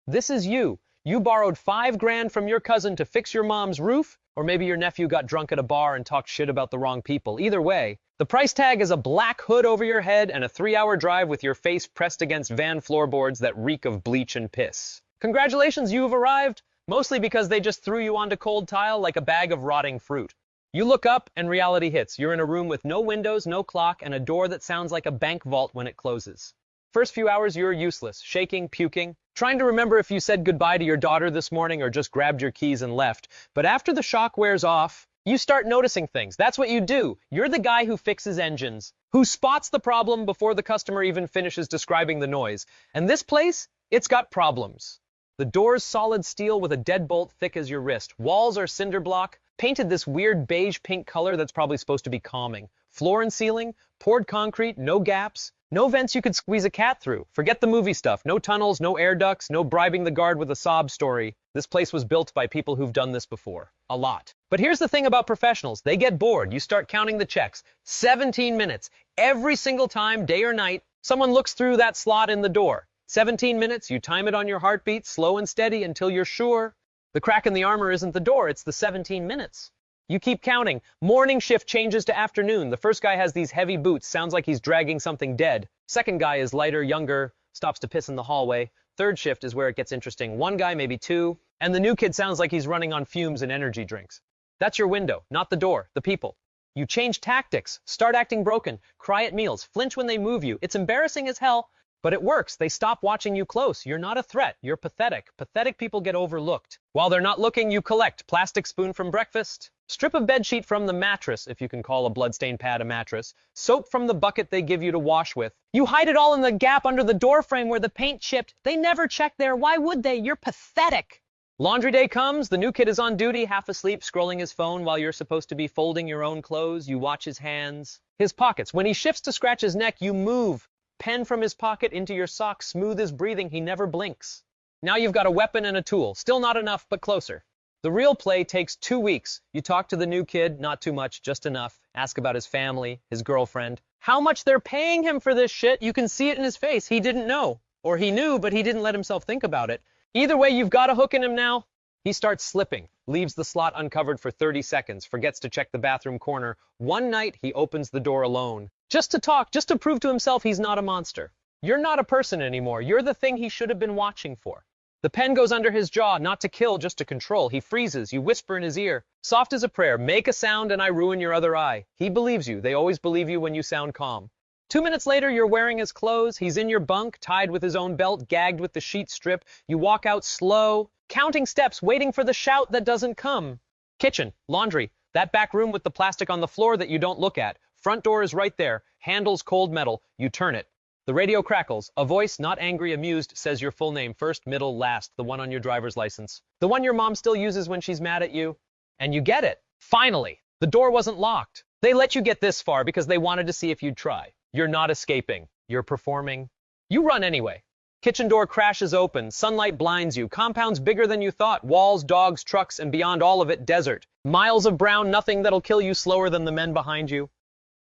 This is you. You borrowed 5 grand from your cousin to fix your mom's roof, or maybe your nephew got drunk at a bar and talked shit about the wrong people. Either way, the price tag is a black hood over your head and a 3-hour drive with your face pressed against van floorboards that reek of bleach and piss. Congratulations, you have arrived, mostly because they just threw you onto cold tile like a bag of rotting fruit. You look up and reality hits. You're in a room with no windows, no clock, and a door that sounds like a bank vault when it closes. First few hours, you're useless, shaking, puking, trying to remember if you said goodbye to your daughter this morning or just grabbed your keys and left. But after the shock wears off, you start noticing things. That's what you do. You're the guy who fixes engines, who spots the problem before the customer even finishes describing the noise. And this place, it's got problems. The door's solid steel with a deadbolt thick as your wrist. Walls are cinder block, painted this weird beige-pink color that's probably supposed to be calming. Floor and ceiling, poured concrete, no gaps. No vents you could squeeze a cat through. Forget the movie stuff. No tunnels, no air ducts, no bribing the guard with a sob story. This place was built by people who've done this before. A lot. But here's the thing about professionals. They get bored. You start counting the checks. 17 minutes. Every single time, day or night, someone looks through that slot in the door. 17 minutes, you time it on your heartbeat, slow and steady until you're sure. The crack in the armor isn't the door, it's the 17 minutes. You keep counting. Morning shift changes to afternoon. The first guy has these heavy boots, sounds like he's dragging something dead. Second guy is lighter, younger, stops to piss in the hallway. Third shift is where it gets interesting. One guy, maybe two. And the new kid sounds like he's running on fumes and energy drinks. That's your window, not the door, the people. You change tactics, start acting broken, cry at meals, flinch when they move you. It's embarrassing as hell, but it works. They stop watching you close. You're not a threat. You're pathetic. Pathetic people get overlooked. While they're not looking, you collect plastic spoon from breakfast, strip of bedsheet from the mattress, if you can call a bloodstained pad a mattress, soap from the bucket they give you to wash with. You hide it all in the gap under the door frame where the paint chipped. They never check there. Why would they? You're pathetic. Laundry day comes. The new kid is on duty, half asleep, scrolling his phone while you're supposed to be folding your own clothes. You watch his hands, his pockets. When he shifts to scratch his neck, you move. Pen from his pocket into your sock, smooth as breathing, he never blinks. Now you've got a weapon and a tool. Still not enough, but closer. The real play takes 2 weeks. You talk to the new kid, not too much, just enough. Ask about his family, his girlfriend. How much they're paying him for this shit, you can see it in his face. He didn't know. Or he knew, but he didn't let himself think about it. Either way, you've got a hook in him now. He starts slipping, leaves the slot uncovered for 30 seconds, forgets to check the bathroom corner. One night, he opens the door alone. Just to talk, just to prove to himself he's not a monster. You're not a person anymore. You're the thing he should have been watching for. The pen goes under his jaw, not to kill, just to control. He freezes. You whisper in his ear, soft as a prayer, make a sound and I ruin your other eye. He believes you. They always believe you when you sound calm. 2 minutes later, you're wearing his clothes. He's in your bunk, tied with his own belt, gagged with the sheet strip. You walk out slow, counting steps, waiting for the shout that doesn't come. Kitchen, laundry, that back room with the plastic on the floor that you don't look at. Front door is right there. Handle's cold metal. You turn it. The radio crackles. A voice, not angry, amused, says your full name, first, middle, last, the one on your driver's license. The one your mom still uses when she's mad at you. And you get it. Finally. The door wasn't locked. They let you get this far because they wanted to see if you'd try. You're not escaping. You're performing. You run anyway. Kitchen door crashes open. Sunlight blinds you. Compounds bigger than you thought. Walls, dogs, trucks, and beyond all of it, desert. Miles of brown, nothing that'll kill you slower than the men behind you.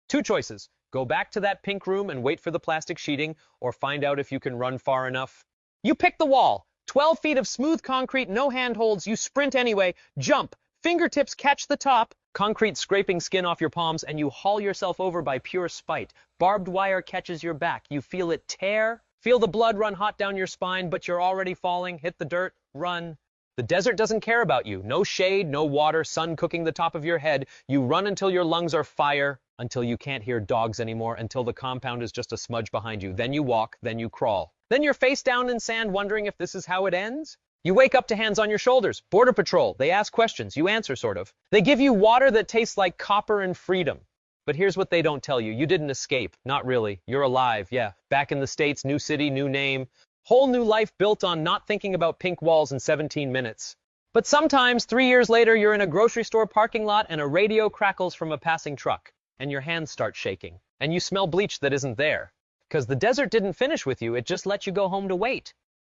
2 choices. Go back to that pink room and wait for the plastic sheeting, or find out if you can run far enough. You pick the wall. 12 feet of smooth concrete, no handholds. You sprint anyway. Jump. Fingertips catch the top. Concrete scraping skin off your palms, and you haul yourself over by pure spite. Barbed wire catches your back. You feel it tear. Feel the blood run hot down your spine, but you're already falling. Hit the dirt. Run. The desert doesn't care about you. No shade, no water, sun cooking the top of your head. You run until your lungs are fire, until you can't hear dogs anymore, until the compound is just a smudge behind you. Then you walk, then you crawl. Then you're face down in sand, wondering if this is how it ends. You wake up to hands on your shoulders. Border Patrol. They ask questions. You answer, sort of. They give you water that tastes like copper and freedom. But here's what they don't tell you. You didn't escape. Not really. You're alive, yeah. Back in the States, new city, new name. Whole new life built on not thinking about pink walls in 17 minutes. But sometimes, 3 years later, you're in a grocery store parking lot and a radio crackles from a passing truck. And your hands start shaking. And you smell bleach that isn't there. Because the desert didn't finish with you, it just let you go home to wait.